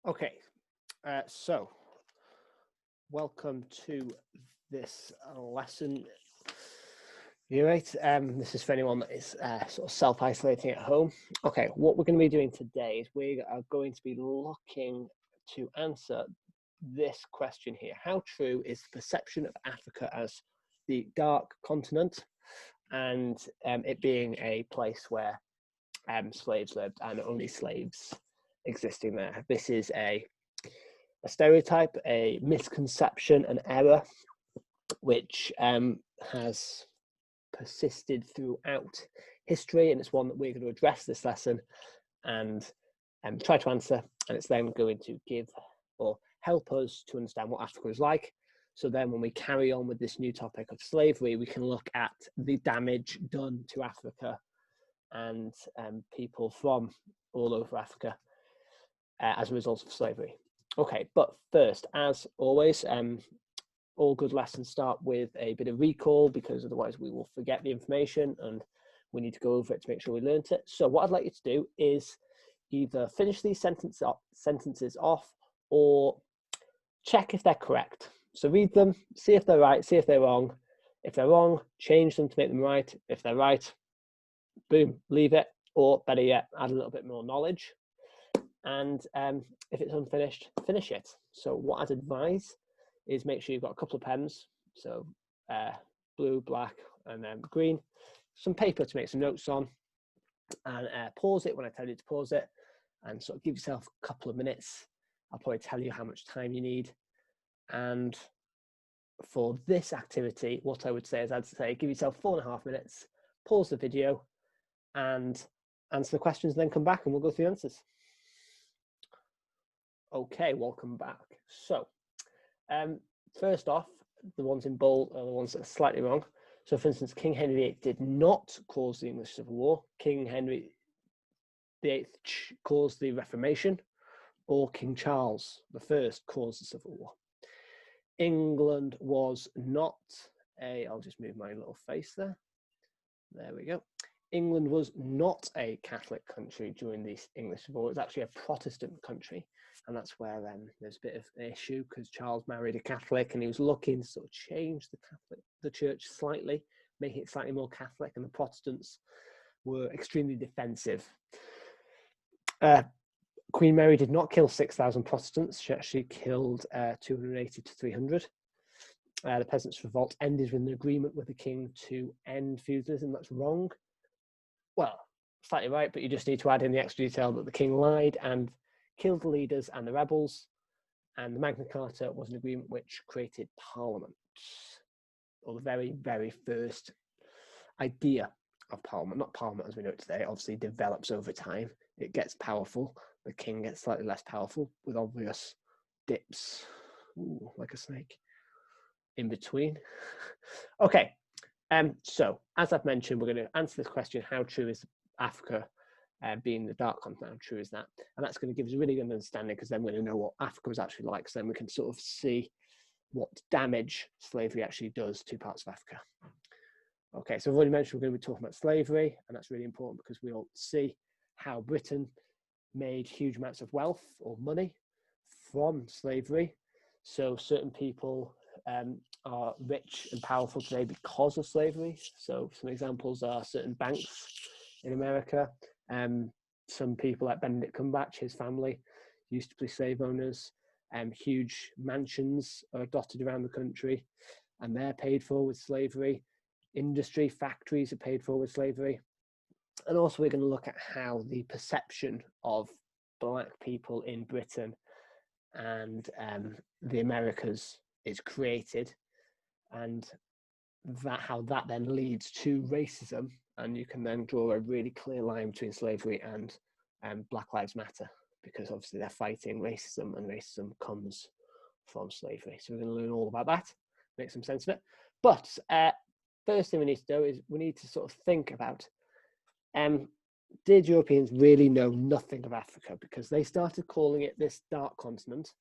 Okay, so welcome to this lesson. You right? This is for anyone that is sort of self-isolating at home. Okay, what we're going to be doing today is we are going to be looking to answer this question here. How true is the perception of Africa as the dark continent and it being a place where slaves lived and only slaves existing there? This is a stereotype, a misconception, an error, which has persisted throughout history, and it's one that we're going to address this lesson and try to answer, and it's then going to give or help us to understand what Africa is like. So then when we carry on with this new topic of slavery, we can look at the damage done to Africa and people from all over Africa as a result of slavery. Okay, but first, as always, all good lessons start with a bit of recall because otherwise we will forget the information and we need to go over it to make sure we learnt it. So what I'd like you to do is either finish these sentences off or check if they're correct. So read them, see if they're right, see if they're wrong. If they're wrong, change them to make them right. If they're right, boom, leave it. Or better yet, add a little bit more knowledge. And if it's unfinished, finish it. So what I'd advise is make sure you've got a couple of pens, so blue, black, and then green, some paper to make some notes on, and pause it when I tell you to pause it, and sort of give yourself a couple of minutes. I'll probably tell you how much time you need. And for this activity, what I would say is I'd say give yourself 4.5 minutes, pause the video, and answer the questions, and then come back and we'll go through the answers. Okay, welcome back. So first off, the ones in bold are the ones that are slightly wrong. So for instance, King Henry VIII did not cause the English Civil War. King Henry VIII caused the Reformation, or King Charles I caused the Civil War. England was not I'll just move my little face there. There we go. England was not a Catholic country during the English Civil War. It was actually a Protestant country. And that's where there's a bit of an issue because Charles married a Catholic and he was looking to sort of change the church slightly, make it slightly more Catholic, and the Protestants were extremely defensive. Queen Mary did not kill 6,000 Protestants. She actually killed 280 to 300. The Peasants' Revolt ended with an agreement with the king to end feudalism. That's wrong. Well, slightly right, but you just need to add in the extra detail that the king lied and killed the leaders and the rebels, and the Magna Carta was an agreement which created Parliament, or the very, very first idea of Parliament. Not Parliament as we know it today, obviously develops over time. It gets powerful. The king gets slightly less powerful with obvious dips, like a snake, in between. Okay, so as I've mentioned, we're going to answer this question: how true is Africa being the dark continent? How true is that? And that's going to give us a really good understanding because then we're going to know what Africa was actually like. So then we can sort of see what damage slavery actually does to parts of Africa. Okay, so I've already mentioned we're going to be talking about slavery, and that's really important because we'll see how Britain made huge amounts of wealth or money from slavery. So certain people are rich and powerful today because of slavery. So some examples are certain banks in America. Some people like Benedict Cumberbatch, his family used to be slave owners. Huge mansions are dotted around the country, and they're paid for with slavery. Industry, factories are paid for with slavery. And also we're going to look at how the perception of Black people in Britain and the Americas is created, and how that then leads to racism. And you can then draw a really clear line between slavery and Black Lives Matter, because obviously they're fighting racism, and racism comes from slavery. So we're going to learn all about that, make some sense of it. But first thing we need to do is we need to sort of think about, did Europeans really know nothing of Africa? Because they started calling it this dark continent.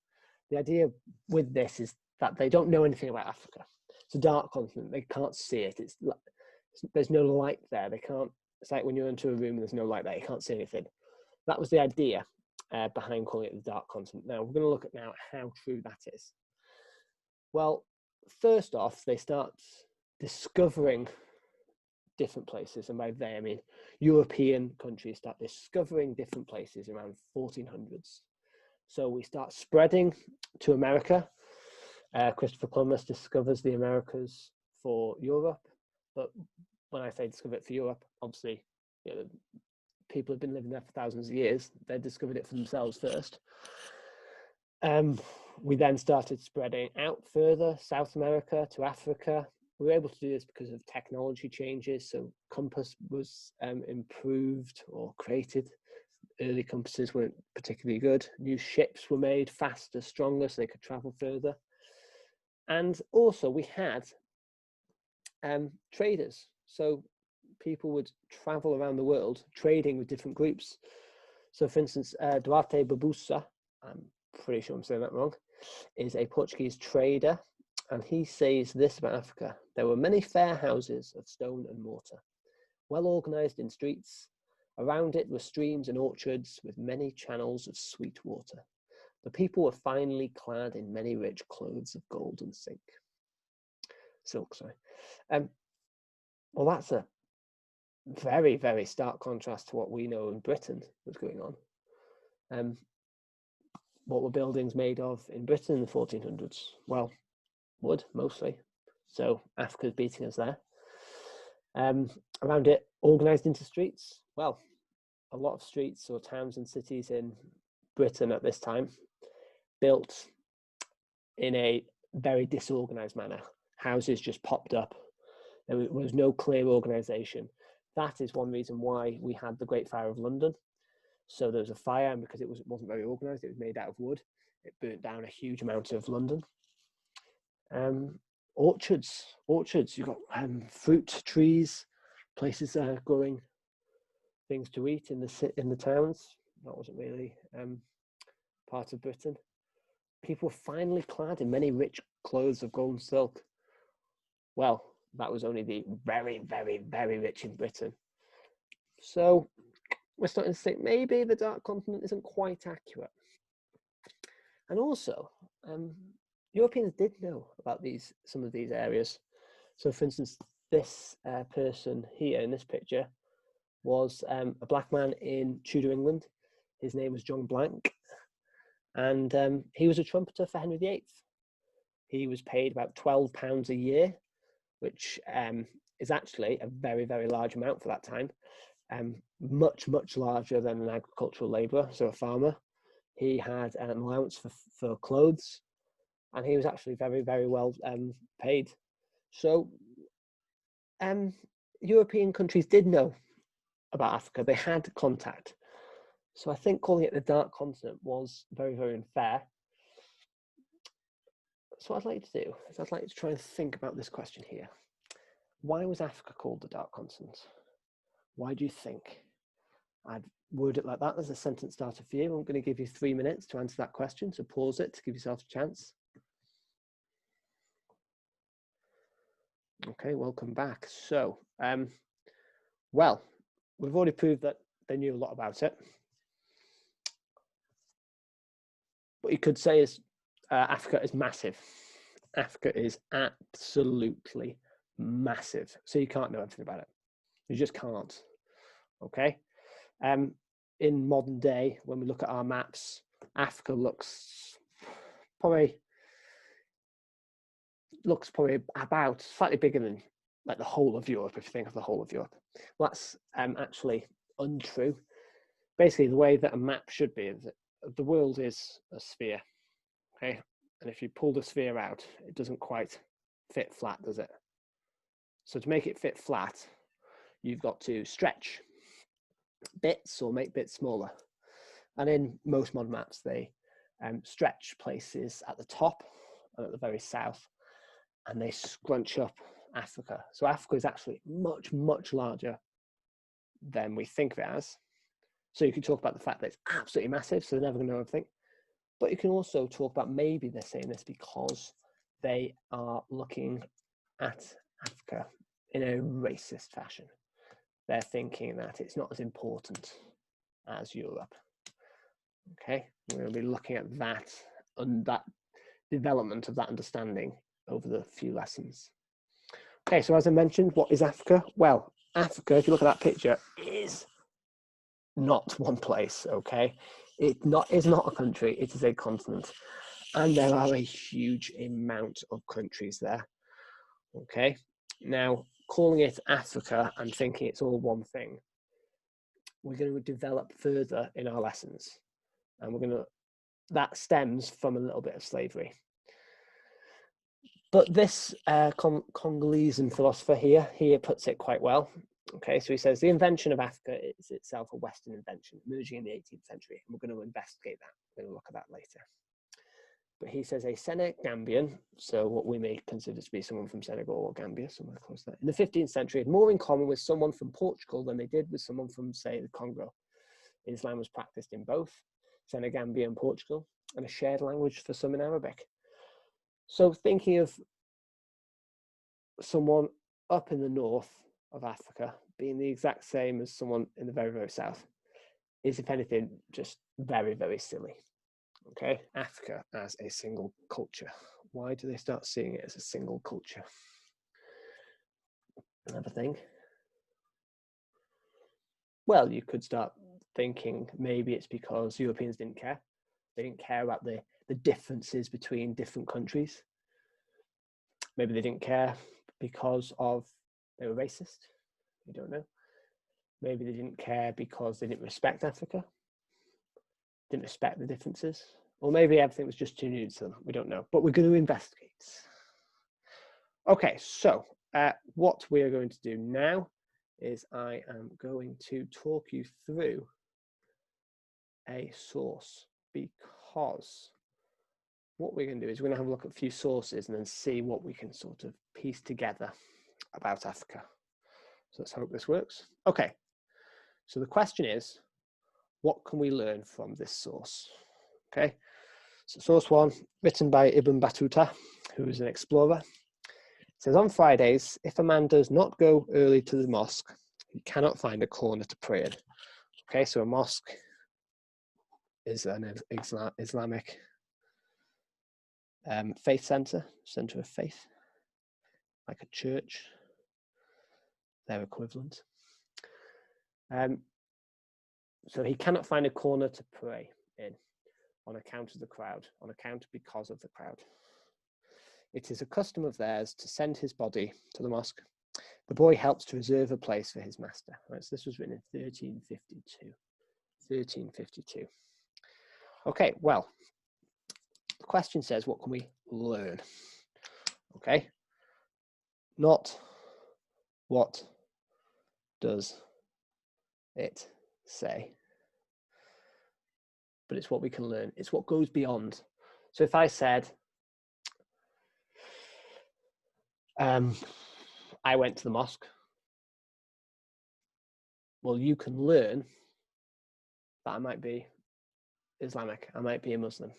The idea with this is that they don't know anything about Africa. It's a dark continent. They can't see it. There's no light there. They can't. It's like when you're into a room and there's no light there. You can't see anything. That was the idea. behind calling it the Dark Continent. Now, we're going to look at now how true that is. Well, first off, they start discovering different places, and by they I mean European countries start discovering different places around 1400s. So we start spreading to America. Christopher Columbus discovers the Americas for Europe, but when I say discover it for Europe, obviously, you know, people have been living there for thousands of years. They discovered it for themselves first. We then started spreading out further, South America to Africa. We were able to do this because of technology changes. So compass was improved or created. Early compasses weren't particularly good. New ships were made faster, stronger, so they could travel further. And also we had traders. So people would travel around the world trading with different groups. So for instance, Duarte Barbosa, I'm pretty sure I'm saying that wrong, is a Portuguese trader. And he says this about Africa: there were many fair houses of stone and mortar, well organized in streets. Around it were streams and orchards with many channels of sweet water. The people were finely clad in many rich clothes of gold and silk. Well, that's a very, very stark contrast to what we know in Britain was going on. What were buildings made of in Britain in the 1400s? Well, wood mostly. So Africa's beating us there. Around it, organized into streets. Well, a lot of streets or towns and cities in Britain at this time built in a very disorganized manner. Houses just popped up. There was no clear organization. That is one reason why we had the Great Fire of London. So there was a fire, and because it wasn't very organized, it was made out of wood. It burnt down a huge amount of London. Orchards. You've got fruit trees, places growing things to eat in the towns. That wasn't really part of Britain. People were finely clad in many rich clothes of gold and silk. Well, that was only the very, very, very rich in Britain. So we're starting to think maybe the Dark Continent isn't quite accurate. And also, Europeans did know about some of these areas. So for instance, this person here in this picture was a black man in Tudor England. His name was John Blank, and he was a trumpeter for Henry VIII. He was paid about £12 a year, which is actually a very, very large amount for that time. Much, much larger than an agricultural labourer, so a farmer. He had an allowance for clothes, and he was actually very, very well paid. So European countries did know about Africa. They had contact. So I think calling it the Dark Continent was very, very unfair. So what I'd like to do is I'd like to try and think about this question here. Why was Africa called the Dark Continent? Why do you think? I'd word it like that as a sentence starter for you. I'm going to give you 3 minutes to answer that question, so pause it to give yourself a chance. Okay, welcome back. So, well, we've already proved that they knew a lot about it. What you could say is Africa is massive. Africa is absolutely massive. So you can't know everything about it. You just can't. Okay. In modern day, when we look at our maps, Africa looks probably about slightly bigger than like the whole of Europe, if you think of the whole of Europe. Well, that's actually untrue. Basically, the way that a map should be is that the world is a sphere, okay? And if you pull the sphere out, it doesn't quite fit flat, does it? So to make it fit flat, you've got to stretch bits or make bits smaller. And in most modern maps, they stretch places at the top and at the very south, and they scrunch up Africa. So Africa is actually much, much larger than we think of it as. So you can talk about the fact that it's absolutely massive, so they're never going to know everything. But you can also talk about maybe they're saying this because they are looking at Africa in a racist fashion. They're thinking that it's not as important as Europe. Okay, we're going to be looking at that and that development of that understanding over the few lessons. Okay, so as I mentioned, what is Africa? Well, Africa, if you look at that picture, is not one place, okay? It is not a country, it is a continent. And there are a huge amount of countries there, okay? Now, calling it Africa and thinking it's all one thing, we're going to develop further in our lessons. And that stems from a little bit of slavery. But this Congolese philosopher here puts it quite well. Okay, so he says the invention of Africa is itself a Western invention, emerging in the 18th century. And we're going to investigate that. We're going to look at that later. But he says a Senegambian, so what we may consider to be someone from Senegal or Gambia, somewhere close to that, in the 15th century had more in common with someone from Portugal than they did with someone from, say, the Congo. Islam was practiced in both Senegambia and Portugal, and a shared language for some in Arabic. So thinking of someone up in the north of Africa being the exact same as someone in the very, very south is, if anything, just very, very silly. Okay, Africa as a single culture. Why do they start seeing it as a single culture? Another thing. Well, you could start thinking maybe it's because Europeans didn't care. They didn't care about the differences between different countries. Maybe they didn't care because they were racist. We don't know. Maybe they didn't care because they didn't respect Africa, didn't respect the differences. Or maybe everything was just too new to them. We don't know. But we're going to investigate. Okay, so what we are going to do now is I am going to talk you through a source, because what we're going to do is we're going to have a look at a few sources and then see what we can sort of piece together about Africa. So let's hope this works. Okay, so the question is, what can we learn from this source? Okay, so source one, written by Ibn Battuta, who is an explorer. It says, on Fridays, if a man does not go early to the mosque, he cannot find a corner to pray in. Okay, so a mosque is an Islamic faith center of faith, like a church, their equivalent. So he cannot find a corner to pray in on account of the crowd, because of the crowd. It is a custom of theirs to send his body to the mosque. The boy helps to reserve a place for his master. Right, so this was written in 1352. 1352. Okay, well, the question says, what can we learn? Okay, not what does it say, but it's what we can learn. It's what goes beyond. So if I said, I went to the mosque, well, you can learn that I might be Islamic, I might be a Muslim,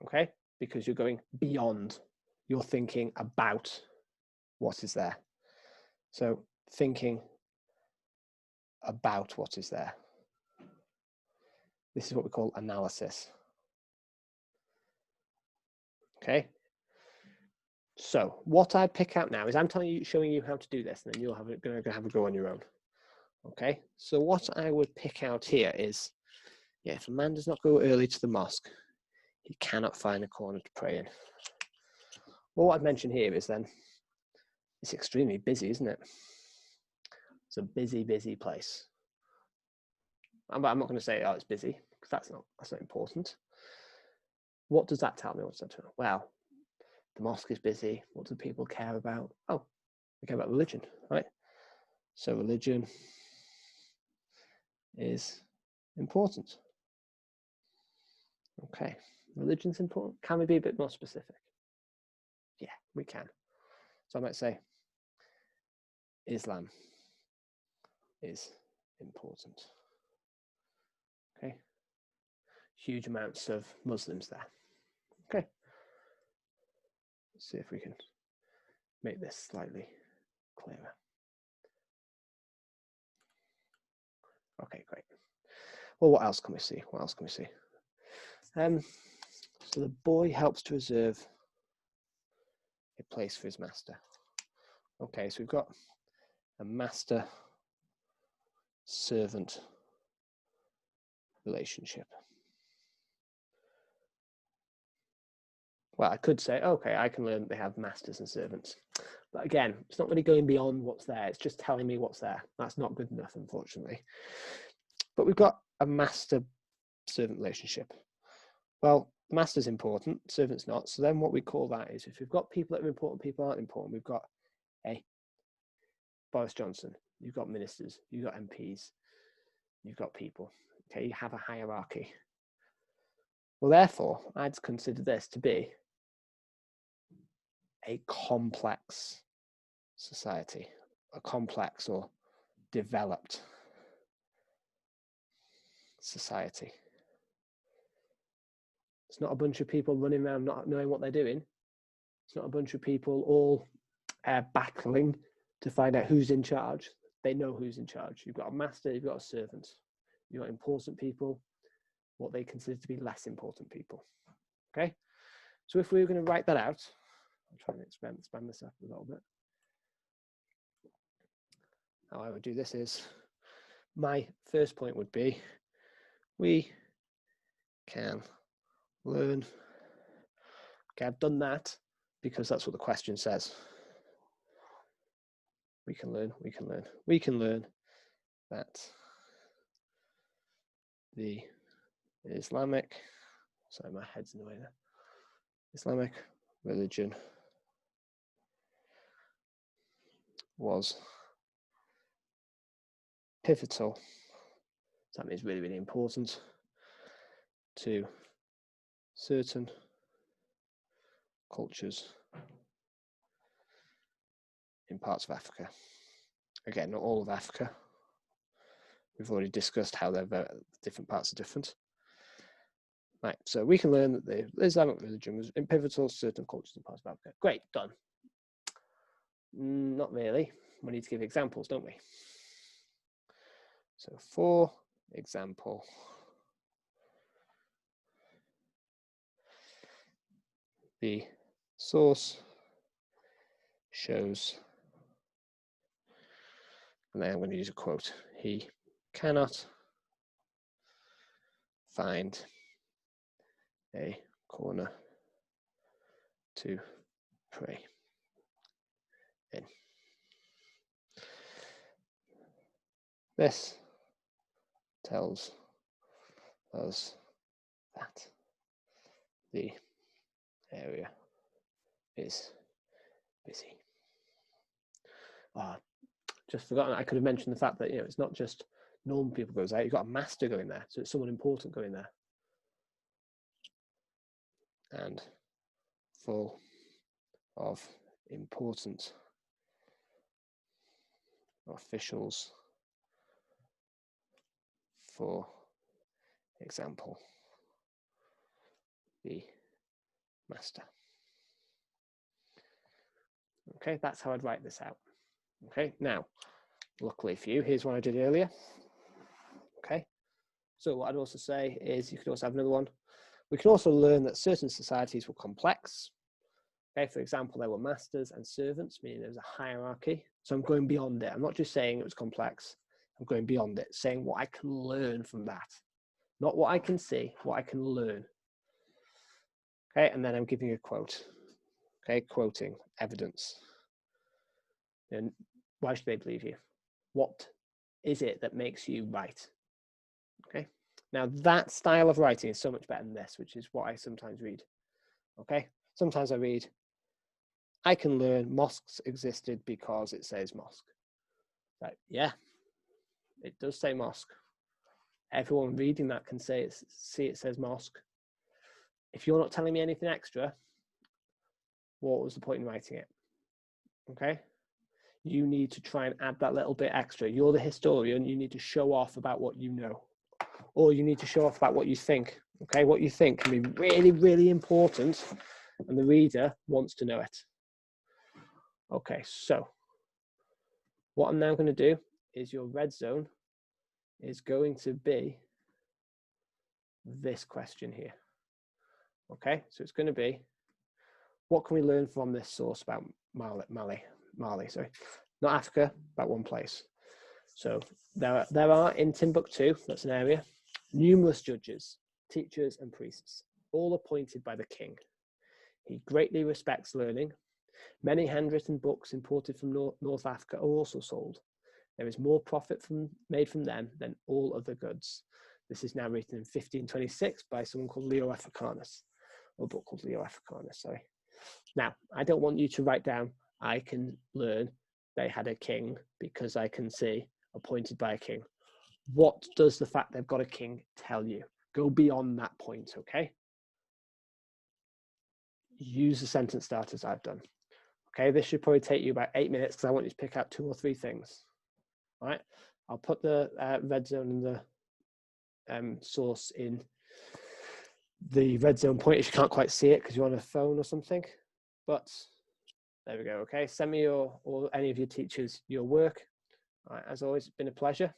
okay? Because you're going beyond, you're thinking about what is there. So thinking about what is there. This is what we call analysis. Okay. So what I pick out now is I'm showing you how to do this, and then you're going to have a go on your own. Okay. So what I would pick out here is, yeah, if a man does not go early to the mosque, he cannot find a corner to pray in. Well, what I've mentioned here is then it's extremely busy, isn't it? It's a busy, busy place. I'm not going to say, oh, it's busy, because that's not important. What does that tell me? What's that tell me? Well, the mosque is busy. What do people care about? Oh, they care about religion, right? So religion is important. Okay, religion's important. Can we be a bit more specific? Yeah, we can. So I might say Islam is important. Okay, huge amounts of Muslims there. Okay, let's see if we can make this slightly clearer. Okay, great. Well, what else can we see? What else can we see? So the boy helps to reserve a place for his master. Okay, so we've got a master-servant relationship. Well, I could say, okay, I can learn that they have masters and servants. But again, it's not really going beyond what's there. It's just telling me what's there. That's not good enough, unfortunately. But we've got a master-servant relationship. Well, the master's important, servant's not. So then what we call that is, if we've got people that are important, people aren't important, we've got Boris Johnson, you've got ministers, you've got MPs, you've got people. Okay, you have a hierarchy. Well, therefore, I'd consider this to be a complex society, a complex or developed society. It's not a bunch of people running around not knowing what they're doing. It's not a bunch of people all battling to find out who's in charge. They know who's in charge. You've got a master, you've got a servant. You've got important people, what they consider to be less important people. Okay? So if we were going to write that out, I'll try and expand this up a little bit. How I would do this is, my first point would be, we can learn. Okay, I've done that because that's what the question says. We can learn that the Islamic, sorry, my head's in the way there. Islamic religion was pivotal. So that means really, really important to certain cultures in parts of Africa. Again, not all of Africa. We've already discussed how they're different parts are different. Right, so we can learn that the Islamic religion was pivotal to certain cultures in parts of Africa. Great, done. Not really. We need to give examples, don't we? So for example, the source shows, and then I'm going to use a quote, he cannot find a corner to pray in. This tells us that the area is busy. Just forgotten, I could have mentioned the fact that, it's not just normal people goes there, you've got a master going there, so it's someone important going there. And full of important officials, for example, the master. Okay, that's how I'd write this out. Okay, now, luckily for you, here's what I did earlier. Okay, so what I'd also say is, you could also have another one. We can also learn that certain societies were complex. Okay, for example, there were masters and servants, meaning there was a hierarchy. So I'm going beyond it. I'm not just saying it was complex. I'm going beyond it, saying what I can learn from that. Not what I can see, what I can learn. Okay, and then I'm giving a quote. Okay, quoting evidence. And why should they believe you? What is it that makes you right? Okay, now that style of writing is so much better than this, which is what I sometimes read. Okay, sometimes I read, I can learn mosques existed because it says mosque. Like, yeah, it does say mosque. Everyone reading that can see it says mosque. If you're not telling me anything extra, what was the point in writing it? Okay, you need to try and add that little bit extra. You're the historian, you need to show off about what you know, or you need to show off about what you think. Okay, what you think can be really, really important, and the reader wants to know it. Okay, so what I'm now going to do is, your red zone is going to be this question here. Okay, so it's going to be, what can we learn from this source about Mali, sorry, not Africa, about one place. So there are in Timbuktu, that's an area, numerous judges, teachers and priests, all appointed by the king. He greatly respects learning. Many handwritten books imported from North Africa are also sold. There is more profit made from them than all other goods. This is now written in 1526 by someone called Leo Africanus, or a book called Leo Africanus, sorry. Now, I don't want you to write down, I can learn they had a king because I can see appointed by a king. What does the fact they've got a king tell you? Go beyond that point, okay? Use the sentence starters I've done. Okay, this should probably take you about 8 minutes because I want you to pick out 2 or 3 things. All right, I'll put the red zone and the source in the red zone point if you can't quite see it because you're on a phone or something. But there we go. Okay, send me or any of your teachers your work. All right, as always, it's been a pleasure.